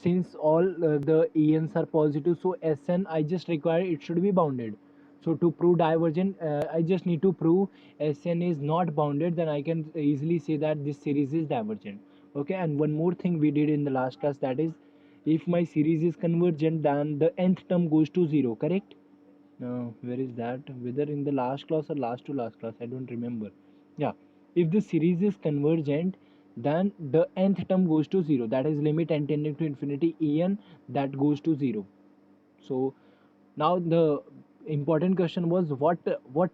since all the ENs are positive, so Sn I just require it should be bounded. So to prove divergent, I just need to prove Sn is not bounded, then I can easily say that this series is divergent. Okay, and one more thing we did in the last class, that is, if my series is convergent, then the nth term goes to 0, correct? Now, where is that? Whether in the last class or last to last class, I don't remember. Yeah, if the series is convergent, then the nth term goes to 0. That is limit n tending to infinity en, that goes to 0. So now the important question was, what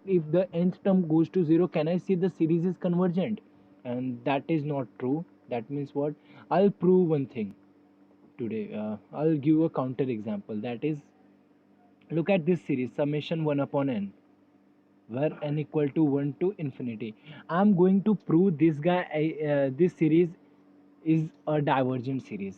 if the nth term goes to 0? Can I say the series is convergent? And that is not true. That means what? I'll prove one thing today. I'll give a counter example. That is, look at this series summation 1 upon n, where n equal to 1 to infinity. I'm going to prove this guy, this series is a divergent series.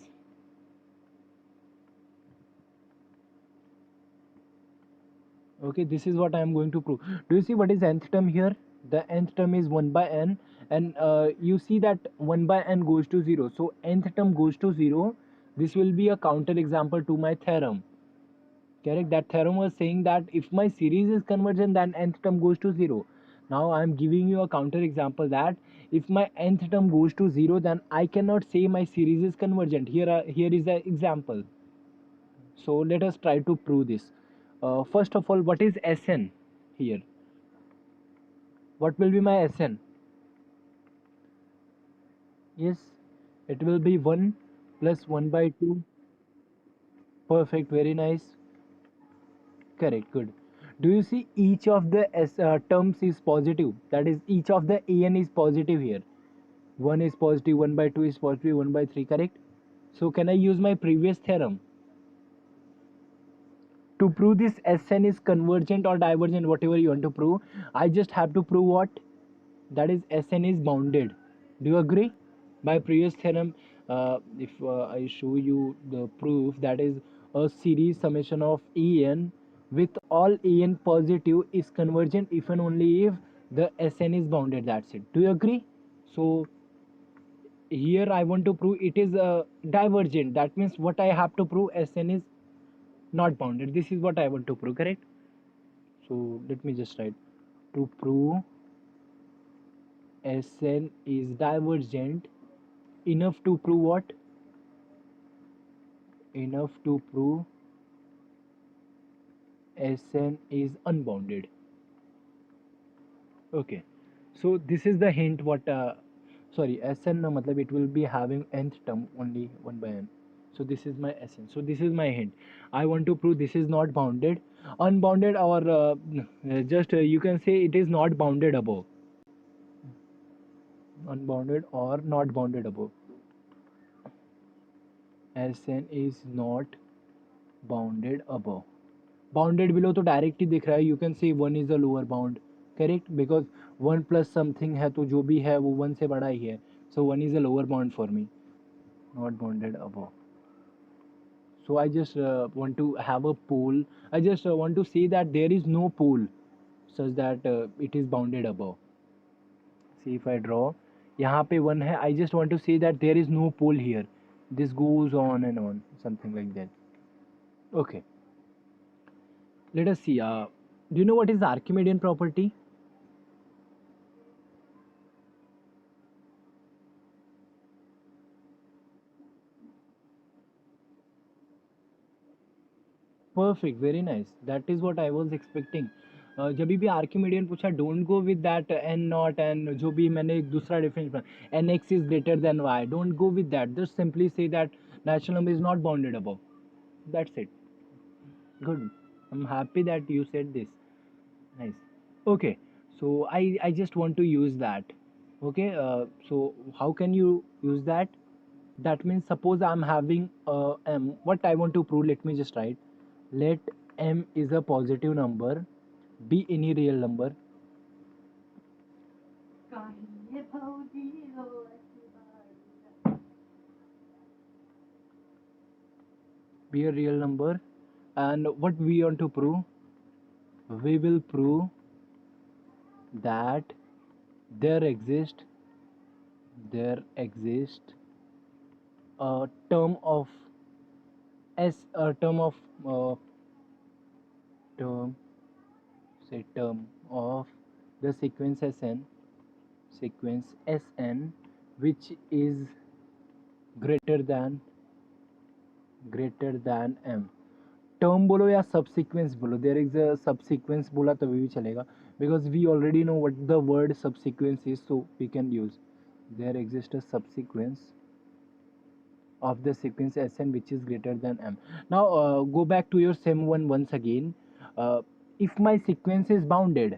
Okay, this is what I am going to prove. Do you see what is nth term here? The nth term is 1 by n, and you see that 1 by n goes to 0, so nth term goes to 0. This will be a counter example to my theorem. Correct, that theorem was saying that if my series is convergent, then nth term goes to 0. Now I am giving you a counter example that if my nth term goes to 0, then I cannot say my series is convergent. Here is the example. So let us try to prove this. First of all, what is Sn here? What will be my Sn? Yes, it will be 1 plus 1 by 2. Perfect, very nice. Correct, good. Do you see each of the terms is positive? That is, each of the an is positive here. 1 is positive, 1 by 2 is positive, 1 by 3, correct? So can I use my previous theorem? To prove this Sn is convergent or divergent, whatever you want to prove, I just have to prove what? That is, Sn is bounded. Do you agree? My previous theorem, if I show you the proof, that is, a series summation of En with all En positive is convergent if and only if the Sn is bounded. That's it. Do you agree? So here I want to prove it is divergent. That means what I have to prove, Sn is not bounded. This is what I want to prove, correct? So let me just write, to prove Sn is divergent, enough to prove what? Enough to prove Sn is unbounded. Okay, so this is the hint. What sorry, Sn no matlab it will be having nth term only 1 by n. So this is my Sn. So this is my hint. I want to prove this is not bounded, unbounded, or just you can say it is not bounded above, unbounded or not bounded above. Sn is not bounded above. Bounded below तो direct ही दिख रहा है. You can say one is the lower bound, correct, because one plus something है तो जो भी है वो वन से बड़ा ही है. So one is a lower bound for me, not bounded above. So I just want to have a pole. I just want to say that there is no pole such that it is bounded above. See if I draw, यहाँ पे one है. I just want to say that there is no pole here. This goes on and on, something like that. Okay, let us see. Do you know what is the Archimedean property? Perfect, very nice. That is what I was expecting. जब भी Archimedean पूछा, don't go with that n naught, and जो भी मैंने एक दूसरा difference बना, n x is greater than y, don't go with that. Just simply say that natural number is not bounded above. That's it. Good. I am happy that you said this. Nice. Okay, so I just want to use that. Okay, so how can you use that? That means suppose I'm having m. What I want to prove, let me just write. Let m is a positive number, be any real number. Be a real number. And what we want to prove? We will prove that there exists a term of S term of term term of the sequence Sn which is greater than m. Term बोलो या subsequence बोलो, there is a subsequence बोला तो भी चलेगा, because we already know what the word subsequence is, so we can use there exist a subsequence of the sequence Sn which is greater than m. Now go back to your sem 1 once again. If my sequence is bounded,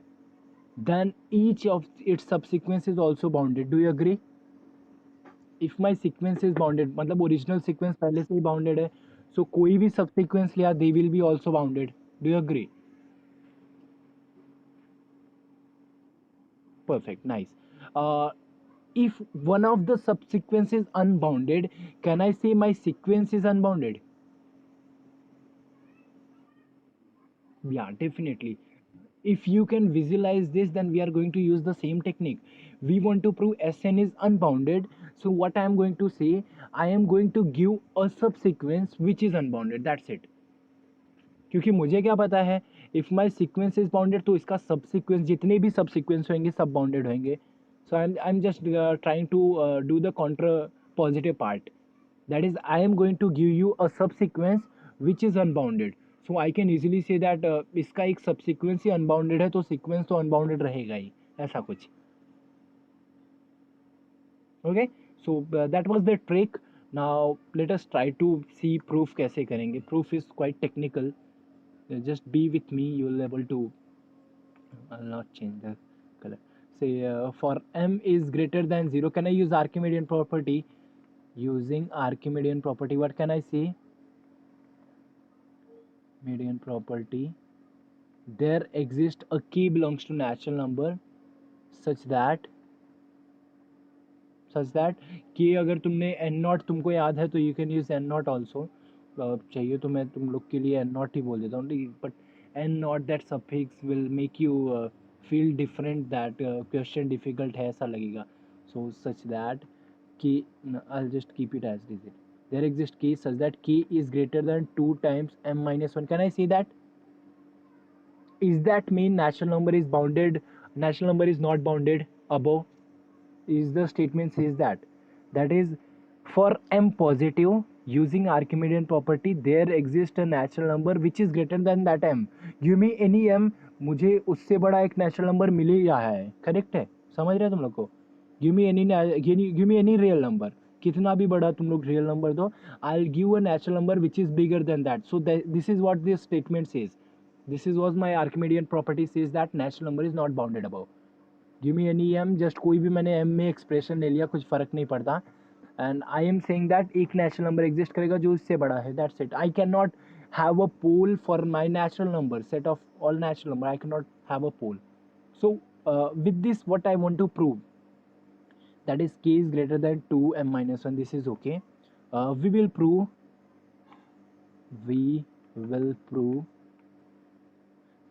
then each of its subsequence is also bounded. Do you agree? If my sequence is bounded, मतलब original sequence पहले से ही bounded है, so कोई भी subsequence लिया they will be also bounded. Do you agree? Perfect, nice. If one of the subsequence is unbounded, can I say my sequence is unbounded? Yeah, definitely. If you can visualize this, then we are going to use the same technique. We want to prove Sn is unbounded. So what I am going to say, I am going to give a subsequence which is unbounded. That's it. क्योंकि मुझे क्या पता है, if my sequence is bounded तो इसका सब sequence जितने भी सब सिक्वेंस होंगे सब बाउंडेड होंगे. So I am just trying to do the counter positive part, that is I am going to give you a subsequence which is unbounded. So I can easily say that इसका एक सब sequence ही unbounded है तो sequence तो unbounded रहेगा ही, ऐसा कुछ. Okay, so that was the trick. Now let us try to see proof कैसे करेंगे. Proof is quite technical. Just be with me, you will able to. I'll not change the color. Say for m is greater than 0, can I use Archimedean property? Using Archimedean property, what can I say? Median property, there exists a key belongs to natural number such that कि अगर तुमने n not तुमको याद है तो you can use n not also. चाहिए तो मैं तुम लोग के लिए एन नॉट ही बोल देता हूँ, but n not that suffix will make you feel different, that question difficult है ऐसा लगेगा. So such that k I just keep it as it. There exist k such that k is greater than 2 times m minus 1. Can I see that? Is that mean natural number is bounded, natural number is not bounded above? Is the statement says that is for m positive using Archimedean property there exists a natural number which is greater than that m. Give me any m, मुझे उससे बड़ा एक natural number मिल ही रहा है. Correct है? समझ रहे हैं तुम लोग को? Give me any real number, कितना भी बड़ा तुम लोग रियल नंबर दो, I will give a natural number which is bigger than that. So this is what this statement says. This is was my Archimedean property says that natural number is not bounded above. Give me any M, just कोई भी मैंने M में expression ले लिया, कुछ फ़र्क नहीं पड़ता. And I am saying that एक नेचुरल नंबर एग्जिस्ट करेगा जो इससे बड़ा है. That's it. I can not have a pole for my natural number, set of all natural number. I can not have a pole. So with this what I want to prove, that is k is greater than 2 m minus 1. This is okay. We will prove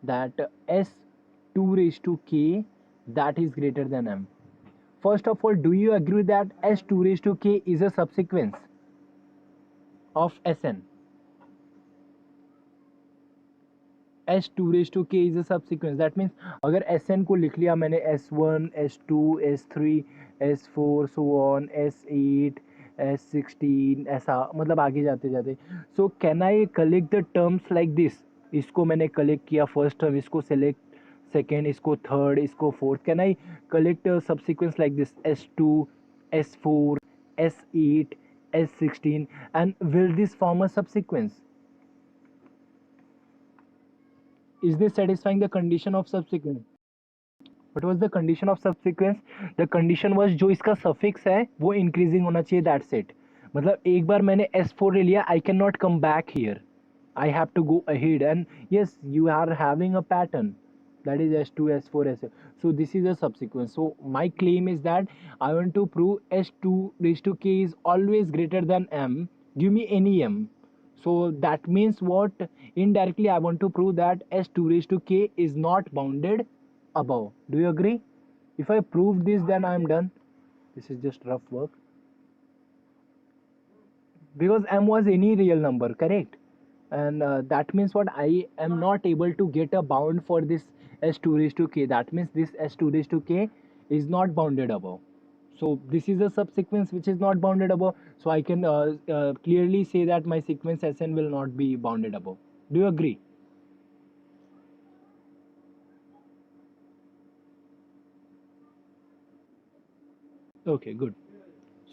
that s2 raised to k that is greater than m. First of all, do you agree that s2 raised to k is a subsequence of Sn? s2 raised to k is a subsequence. That means अगर Sn को लिख लिया मैंने s1, s2, s3, s4, so on, s8, s16, ऐसा मतलब आगे जाते जाते. So can I collect the terms like this? इसको मैंने कलेक्ट किया फर्स्ट टर्म, इसको सेलेक्ट सेकेंड, इसको थर्ड, इसको fourth. Can I collect subsequence like this? s2, s4, s8, s16, and will this form a subsequence? Is this satisfying the condition of subsequence? What was the condition of subsequence? The condition was जो इसका suffix है वो increasing होना चाहिए. That's it. मतलब एक बार मैंने s4 ले लिया, I cannot come back here. I have to go ahead, and yes, you are having a pattern, that is s2, s4, s8. So this is a subsequence. So my claim is that I want to prove s2 raised to k is always greater than m. Give me any m. So that means what? Indirectly I want to prove that s2 raised to k is not bounded above. Do you agree? If I prove this, then I am done. This is just rough work, because m was any real number, correct? and that means what, I am not able to get a bound for this s2 raised to k. That means this s2 raised to k is not bounded above. So this is a subsequence which is not bounded above, so I can clearly say that my sequence Sn will not be bounded above. Do you agree? Okay, good.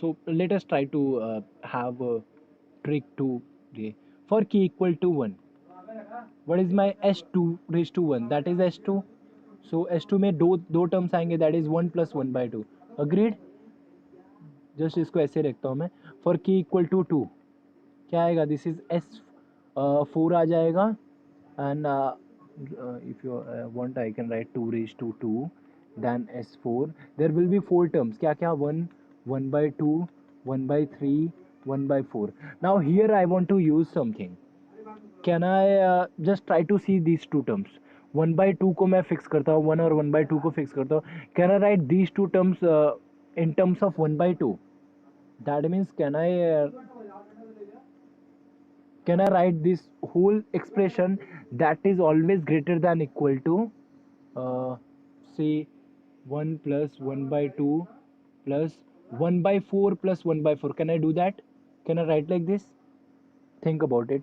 So let us try to have a trick to the, for k equal to 1, what is my s2 raised to 1, that is s2. So s2 में दो terms आएंगे, that is 1 + 1/2. Agreed. Just इसको ऐसे रखता हूँ मैं. For k equal to 2 क्या आएगा, दिस इज एस 4 आ जाएगा. And if you want I can write 2 raised to 2 then s4. There will be 4 terms, क्या क्या, 1, 1/2, 1/3, 1/4. Now here I want to use something. Can I just try to see these two terms? 1/2 को मैं fix करता हूँ, 1 और 1/2 को fix करता हूँ. Can I write these two terms in terms of 1/2? That means can I write this whole expression that is always greater than equal to uh, say 1 plus 1/2 plus 1/4 plus 1/4? Can I do that? Can I write like this? Think about it.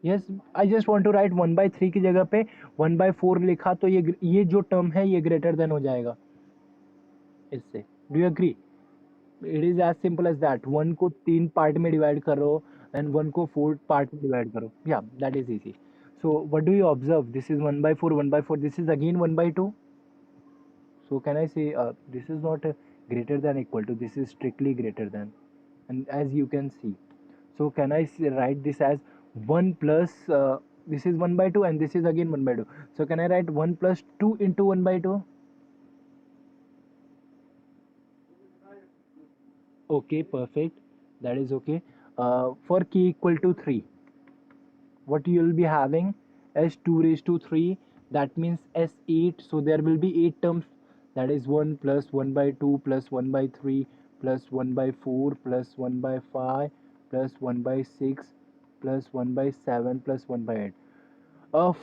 Yes, I just want to write 1/3 की जगह पे 1/4 लिखा, तो ये जो term है ये greater than हो जाएगा इससे. Do you agree? It is as simple as that. 1 को 3 पार्ट में डिवाइड करो एंड 1 को 4 पार्ट में डिवाइड करो. या that is easy. So what do you observe, this is 1/4, 1/4, this is again 1/2. So can I say this is not greater than equal to, this is strictly greater than, and as you can see. So can I write this as 1 plus this is 1/2 and this is again 1/2. So can I write 1 plus 2 into 1/2? Okay, perfect. That is okay. For k equal to 3, what you will be having, s2 raised to 3, that means s8. So there will be 8 terms, that is 1 plus 1/2 plus 1/3 plus 1/4 plus 1/5 plus 1/6 plus 1/7 plus 1/8.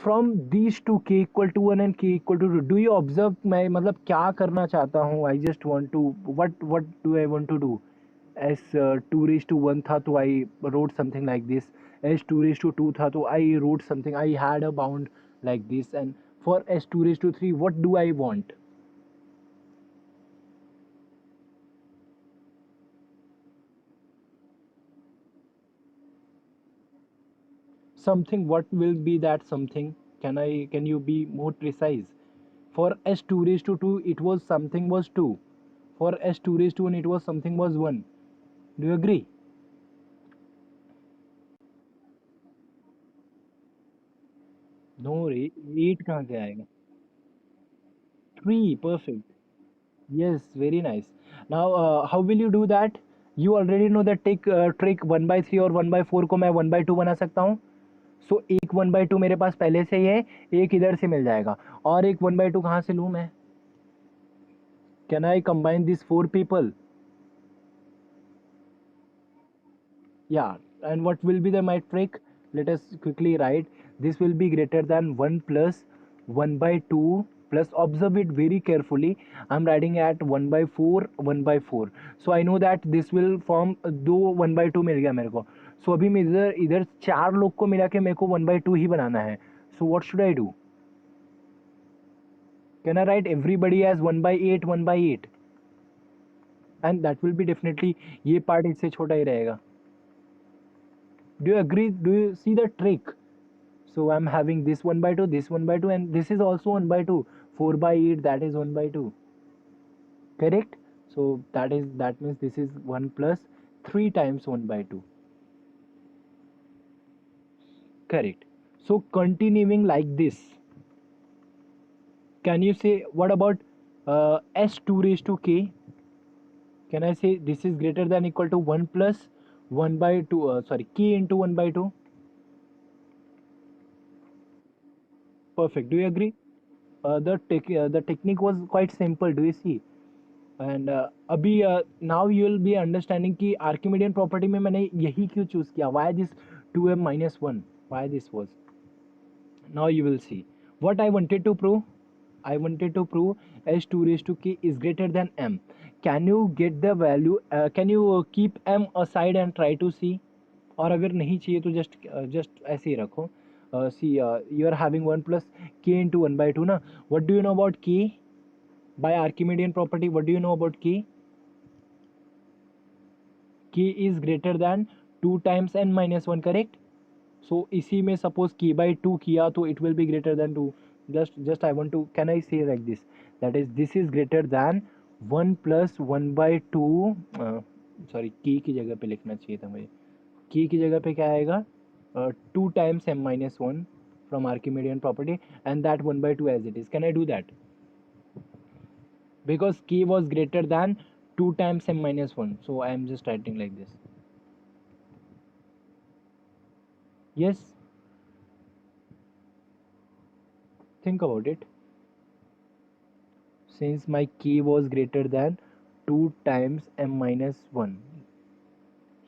From these two, k equal to 1 and k equal to 2, do you observe मैं मतलब क्या करना चाहता हूँ? I just want to, what do I want to do? S 2 raised to 1 था तो I wrote something like this. S 2 raised to 2 था तो I wrote something, I had a bound like this. And for S 2 raised to 3, what do I want? Something. What will be that something? Can you be more precise? For S 2 raised to 2, it was something was 2. For S 2 raised to 1, it was something was 1. Do you agree? No रे, 8 कहाँ से आएगा? 3, perfect. Yes, very nice. Now, how will you do that? You already know the trick. 1/3 और 1/4 को मैं 1/2 बना सकता हूँ. सो एक 1/2 मेरे पास पहले से ही है, एक इधर से मिल जाएगा. और एक 1/2 कहाँ से लूँ मैं? Can I combine this 4 people? Yeah, and what will be the my trick? Let us quickly write. This will be greater than 1 plus 1/2 plus, observe it very carefully. I'm writing at 1/4, 1/4. So I know that this will form दो 1/2 मिल गया मेरे को. So अभी मैं इधर इधर चार लोग को मिला के मेरे को 1/2 ही बनाना है. So what should I do? Can I write everybody as 1/8, 1/8? And that will be definitely, ये part इससे छोटा ही रहेगा. Do you agree? Do you see the trick? So I'm having this 1/2, this 1/2, and this is also 1/2. 4/8, that is 1/2. Correct? So that means this is 1 plus 3 times 1/2. Correct. So continuing like this, can you say what about s2 raised to k? Can I say this is greater than equal to 1 plus 1/2? Sorry, k into 1/2. Perfect. Do you agree? The technique was quite simple. Do you see? And अभी now you will be understanding कि Archimedean property में मैंने यही क्यों choose किया, why this 2m-1, why this was. Now you will see what I wanted to prove. I wanted to prove s 2 raised to k is greater than m. Can you get the value? Can you keep m aside and try to see? और अगर नहीं चाहिए तो just ऐसे ही रखो. See, you are having 1 plus k into 1 by 2 ना. What do you know about k? By Archimedean property, what do you know about k? K is greater than 2 times n minus 1, correct? So इसी में suppose k by 2 किया तो it will be greater than 2. Just I want to, can I say like this, that is this is greater than 1 plus 1 by 2. Sorry, k की जगह पे लिखना चाहिए था मुझे. k की जगह पे क्या आएगा, 2 times m minus 1 from Archimedean property, and that 1 by 2 as it is. Can I do that? Because k was greater than 2 times m minus 1, so I am just writing like this. Yes, think about it. Since my k was greater than 2 times m minus 1,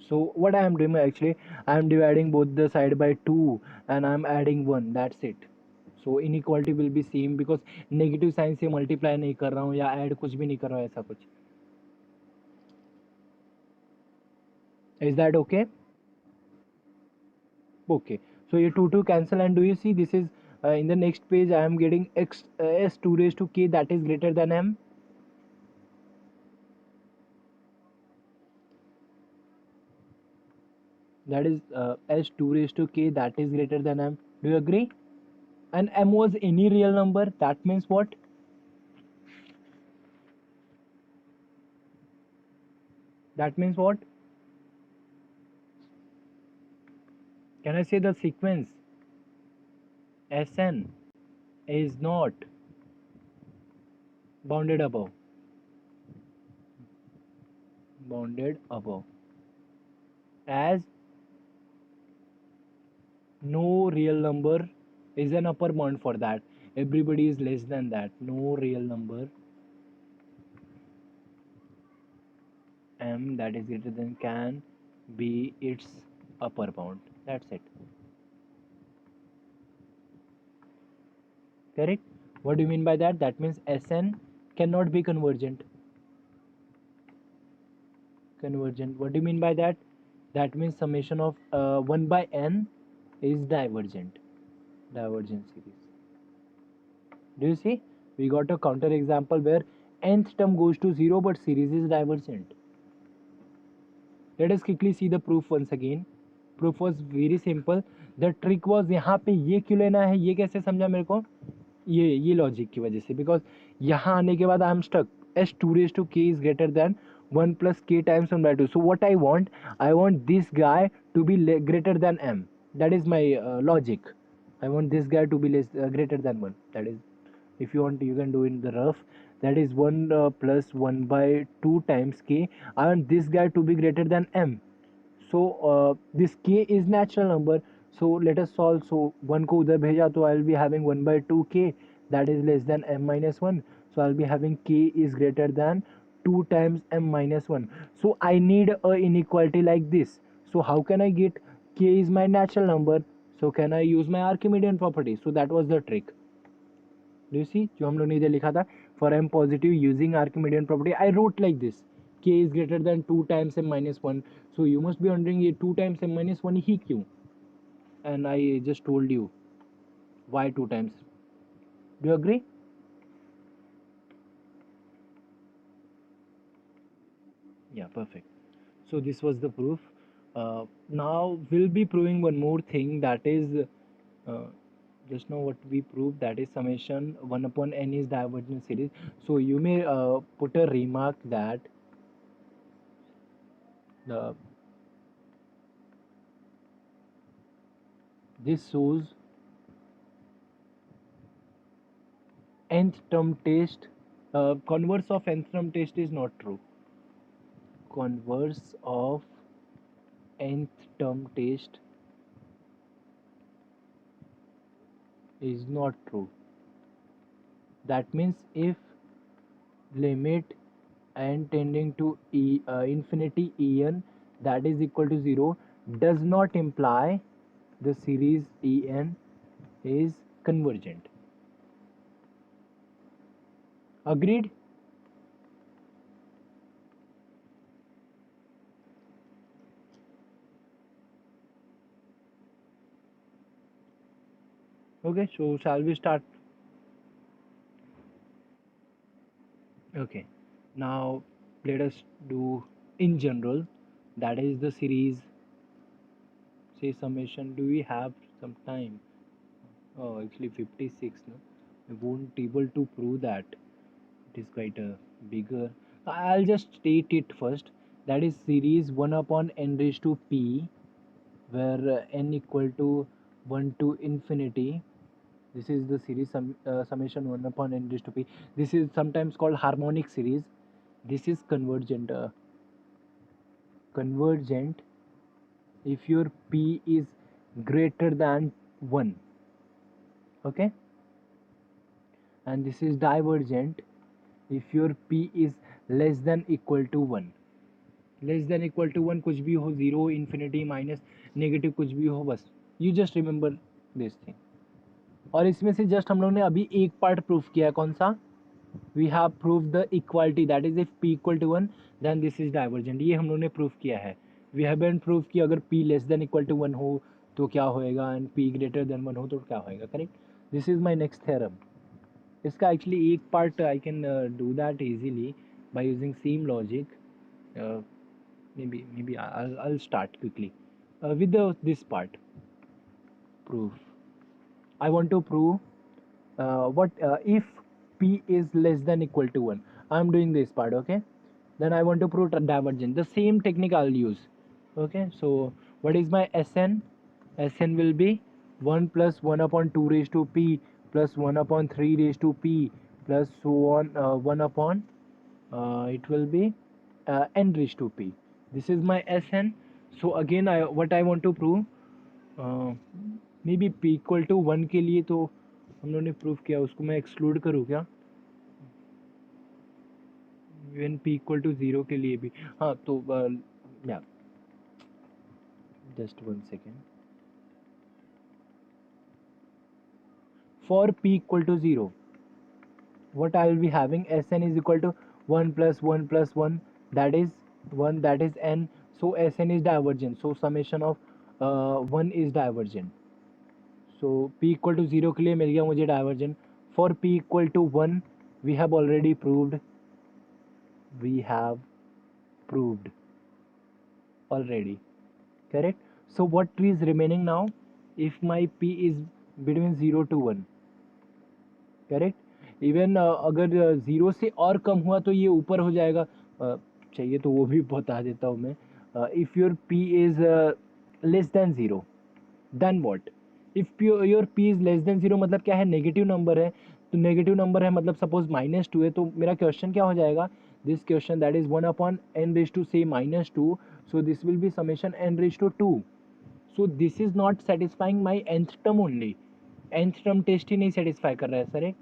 so what I am doing, actually I am dividing both the side by 2 and I am adding 1, that's it. So inequality will be same because negative sign से multiply नहीं कर रहा हूँ या add कुछ भी नहीं कर रहा हूँ, ऐसा कुछ. Is that okay? Okay, so ये 2 cancel, and do you see this is in the next page I am getting x s 2 raised to k that is greater than m. That is s 2 raised to k that is greater than m. Do you agree? And m was any real number. That means what? That means what? Can I say the sequence? Sn is not bounded above. Bounded above. As no real number is an upper bound for that. Everybody is less than that. No real number m that is greater than can be its upper bound. That's it. Correct? What do you mean by that? That means Sn cannot be convergent. Convergent. What do you mean by that? That means summation of 1 by n is divergent. Divergent series. Do you see? We got a counter example where nth term goes to 0 but series is divergent. Let us quickly see the proof once again. Proof was very simple. The trick was यहाँ पे ये क्यों लेना है, ये कैसे समझा मेरे को, ये लॉजिक की वजह से. बिकॉज यहाँ आने के बाद I am stuck. S 2 raised to k is greater than 1 plus k times 1 by 2. So what I want this guy to be greater than m. That is my logic. I want this guy to be greater than 1. That is, if you want you can do in the rough. That is 1 plus 1 by 2 times k. I want this guy to be greater than m. So this k is natural number. So let us solve. So 1 को उधर भेजा तो I will be having 1 by 2 k that is less than m minus 1. So I will be having k is greater than 2 times m minus 1. So I need a inequality like this. So how can I get k is my natural number? So can I use my Archimedean property? So that was the trick. Do you see? जो हम लोग ने इधर लिखा था, for m positive using Archimedean property, I wrote like this. K is greater than 2 times m minus 1. So you must be wondering ये 2 times m minus 1 ही क्यों? And I just told you why 2 times. Do you agree? Yeah, perfect. So this was the proof. Now we'll be proving one more thing, that is just now what we proved, that is summation 1 upon n is divergent series. So you may put a remark that the this shows nth term test. Converse of nth term test is not true. Converse of nth term test is not true. That means if limit n tending to infinity en that is equal to 0 does not imply the series en is convergent. Agreed? Okay, so shall we start? Okay, now let us do in general, that is the series, say summation. Do we have some time? Oh, actually 56, no? I won't able to prove that. It is quite a bigger. I'll just state it first. That is series 1 upon n raised to p, where n equal to 1 to infinity. This is the series summation 1 upon n raised to p. This is sometimes called harmonic series. This is convergent. Convergent if your p is greater than 1. Okay, and this is divergent if your p is less than equal to 1. Less than equal to 1 कुछ भी हो, zero, infinity, minus, negative, कुछ भी हो, बस you just remember this thing. और इसमें से जस्ट हम लोग ने अभी एक पार्ट प्रूफ किया है. कौन सा? We have prove the equality, that is if p equal to 1 then this is divergent. ये हम लोग ने प्रूफ किया है. वी हैवंट प्रूफ किया अगर p less than equal to 1 हो तो क्या होएगा एंड p ग्रेटर देन 1 हो तो क्या होएगा. Correct. This is my next theorem. इसका एक्चुअली एक part I can do that easily by using same logic. Maybe I'll start quickly with this part proof. I want to prove what if p is less than equal to 1. I'm doing this part. Okay, then I want to prove divergence. The same technique I'll use. Okay, so what is my Sn? Sn will be 1 plus 1 upon 2 raised to p plus 1 upon 3 raised to p plus so on 1 upon it will be n raised to p. This is my Sn. So again what I want to prove, may be p equal to 1 के लिए तो हम लोगों ने prove किया, उसको मैं exclude करूँ क्या? इवन p इक्वल टू 0 के लिए भी. हाँ तो या just 1 second. For p equal to 0 what I will be having, Sn is equal to 1 plus 1 plus 1 that is 1, that is n. So Sn is divergent, so summation of 1 is divergent. So p equal to 0 के लिए मिल गया मुझे divergent. For p equal to 1 we have already proved already. Correct. So what is remaining now? If my p is between 0 to 1. Correct. Even अगर 0 से और कम हुआ तो ये ऊपर हो जाएगा. चाहिए तो वो भी बता देता हूँ मैं. If your p is less than 0 then what? If your p is less than 0 मतलब क्या है? नेगेटिव नंबर है. तो नेगेटिव नंबर है मतलब सपोज -2 है, तो मेरा क्वेश्चन क्या हो जाएगा? This question that is 1 upon n raise to से -2, so this will be summation n raise to 2. So this is not satisfying my nth term only. nth term test ही नहीं सेटिस्फाई कर रहा है sir.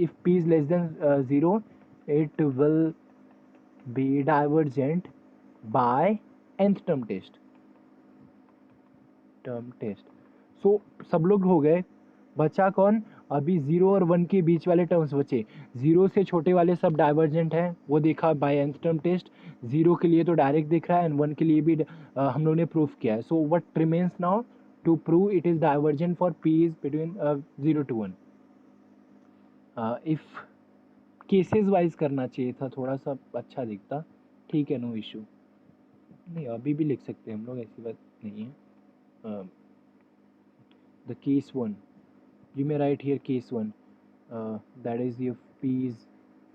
If p is less than 0 it will be divergent by nth term test. So सब लोग हो गए. बचा कौन? अभी 0 और 1 के बीच वाले टर्म्स बचे. 0 से छोटे वाले सब डाइवर्जेंट हैं, वो देखा बाय nth टर्म टेस्ट. 0 के लिए तो डायरेक्ट दिख रहा है एंड 1 के लिए भी हम लोग ने प्रूफ किया है. So what remains now to prove it is divergent for p is between 0 to 1. If cases wise करना चाहिए था, थोड़ा सा अच्छा दिखता. ठीक है, नो इशू. नहीं अभी भी लिख सकते हैं हम लोग, ऐसी बात नहीं है. The case 1 you may write here case 1 that is if p is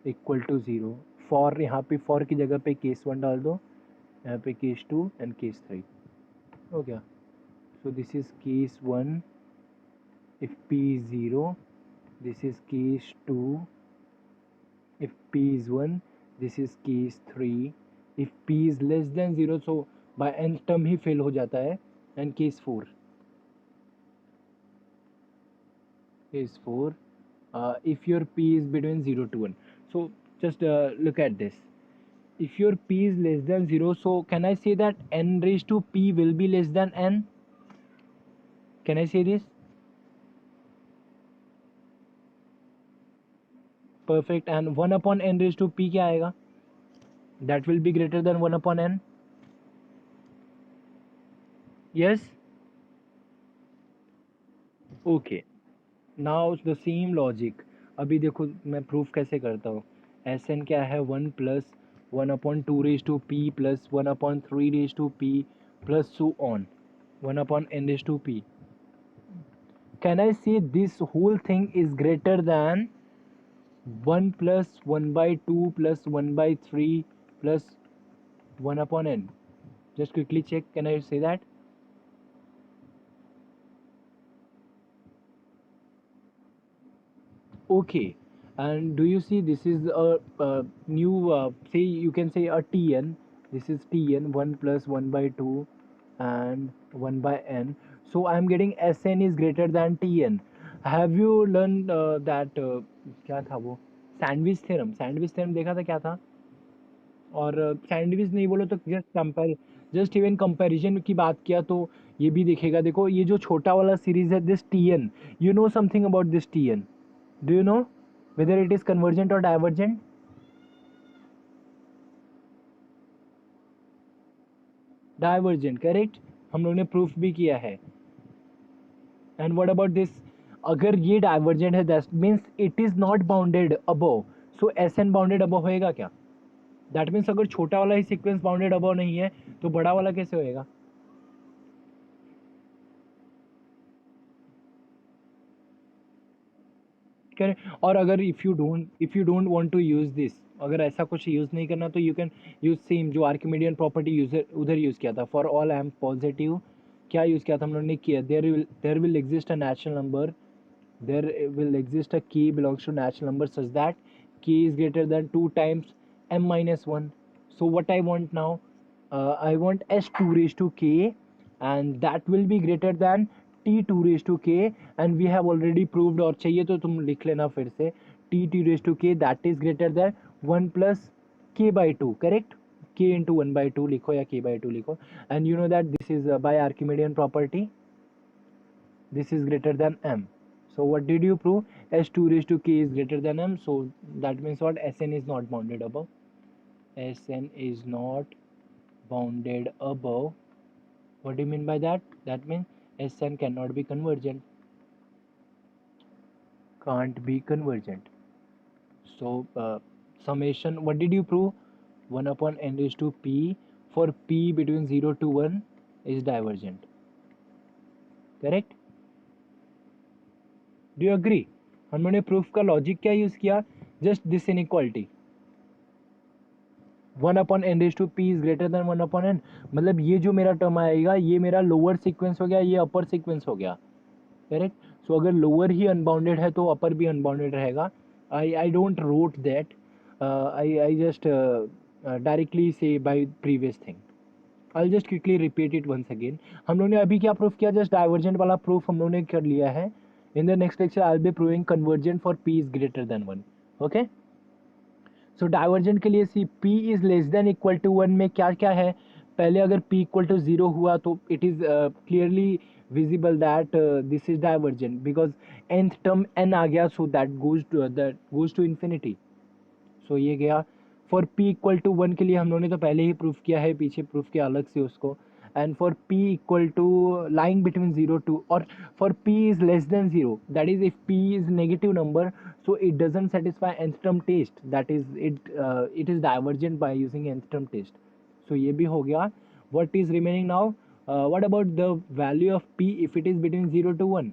equal to 0. For यहाँ पे फॉर की जगह पे केस 1 डाल दो, यहाँ पे केस 2 एंड केस 3 हो गया. सो this is case 1 if p is 0. This is case 2 if p is 1. This is case 3. If p is less than 0 so by nth term he fail हो जाता है. And case 4 if your p is between 0 to 1. So just look at this. if your p is less than 0, so can I say that n raised to p will be less than n? Can I say this? Perfect. And 1 upon n raised to p क्या आएगा? That will be greater than 1 upon n. Yes. Okay. Now the same logic. अभी देखो मैं proof कैसे करता हूँ. S N क्या है? 1 plus 1 upon 2 raise to p plus 1 upon 3 raise to p plus so on 1 upon n raised to p. Can I say this whole thing is greater than 1 plus 1 by 2 plus 1 by 3 plus 1 upon n? Just quickly check. Can I say that? Okay. And do you see this is a new, say you can say a tn. This is tn 1 plus 1 by 2 and 1 by n. So I am getting Sn is greater than Tn. Have you learned that क्या था वो sandwich theorem? Sandwich theorem देखा था क्या था? और sandwich नहीं बोलो तो जस्ट इवन कंपैरिजन की बात किया तो ये भी दिखेगा. देखो ये जो छोटा वाला सीरीज है this Tn, you know something about this Tn? Do you know whether it is convergent or divergent? Divergent, correct. हम लोग ने प्रूफ भी किया है. And what about this? अगर ये डाइवर्जेंट है that means it is not bounded above. So s n bounded above होएगा क्या? दैट मीन्स अगर छोटा वाला ही सीक्वेंस बाउंडेड अबव नहीं है तो बड़ा वाला कैसे होएगा? करें. और अगर if you don't want to use this, अगर ऐसा कुछ यूज़ नहीं करना तो यू कैन यूज सेम जो आर्किमिडियन प्रॉपर्टी यूजर उधर यूज़ किया था. For all I am positive क्या यूज़ किया था हम लोगों ने? किया there will exist a natural number, there will exist a k belongs to natural number such that k is greater than 2 times m minus 1. So what I want now, I want s2 raised to k and that will be greater than t2 raised to k, and we have already proved. और चाहिए तो तुम लिख लेना फिर से. t2 raised to k that is greater than 1 plus k by 2, correct? k into 1 by 2 लिखो या k by 2 लिखो. And you know that this is by Archimedean property, this is greater than m. So what did you prove? S2 raised to k is greater than m. So that means what? Sn is not bounded above. Sn is not bounded above. What do you mean by that? That means Sn cannot be convergent. Can't be convergent. So summation, what did you prove? 1 upon n raised to p for p between 0 to 1 is divergent. Correct? Do you agree? हम लोगों ने proof का logic क्या use किया? Just this inequality 1 upon n raise to p is greater than 1 upon n. मतलब ये जो मेरा टर्म आएगा ये मेरा लोअर सीक्वेंस हो गया, ये अपर सीक्वेंस हो गया. करेक्ट. सो अगर लोअर ही अनबाउंडेड है तो अपर भी अनबाउंडेड रहेगा. I don't wrote that. I just directly say by previous thing. I just quickly repeat it once again. हम लोग ने अभी क्या प्रूफ किया? जस्ट डाइवर्जेंट वाला प्रूफ हम लोग ने कर लिया है. In the next lecture I will be proving convergent for p is greater than 1. Okay. So divergent के लिए see p is less than equal to 1 में क्या क्या है? पहले अगर p इक्वल टू 0 हुआ तो it is clearly visible that this is divergent because nth term n आ गया, so that goes to infinity. सो ये गया. फॉर p इक्वल टू 1 के लिए हम लोगों ने तो पहले ही प्रूफ किया है, पीछे प्रूफ किया अलग से उसको. And for p equal to lying between 0 to, और for p is less than 0, that is if p is negative number so it doesn't satisfy nth term test, that is it is divergent by using nth term test. So ये भी हो गया. What is remaining now? What about the value of p if it is between 0 to 1?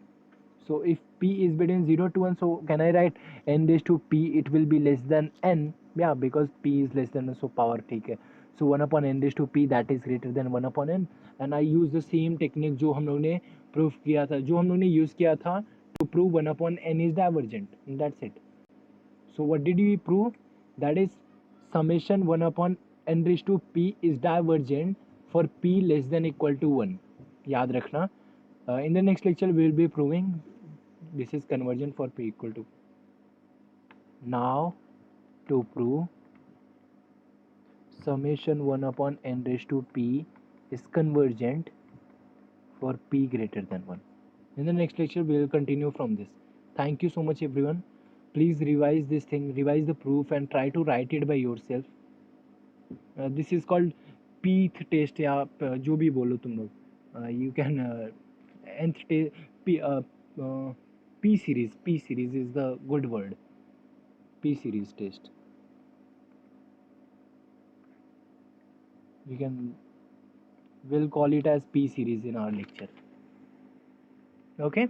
So if p is between 0 to 1, so can I write n raised to p, it will be less than n? Yeah, because p is less than 1, so power ठीक है. So 1 upon n raised to p that is greater than 1 upon n. And I use the same technique जो हम लोग ने proof किया था, जो हम लोग ने यूज़ किया था to prove 1 upon n is divergent. That's it. So what did we prove? That is summation 1 upon n raised to p is divergent for p less than equal to 1. याद रखना. In the next lecture we will be proving this is convergent for p equal to. Now to prove summation 1 upon n raised to p is convergent for p greater than 1. In the next lecture, we will continue from this. Thank you so much, everyone. Please revise this thing, revise the proof, and try to write it by yourself. This is called pth test या जो भी बोलो तुम लोग. You can nth p series. P series is the good word. P series test. We'll call it as P series in our lecture. Okay.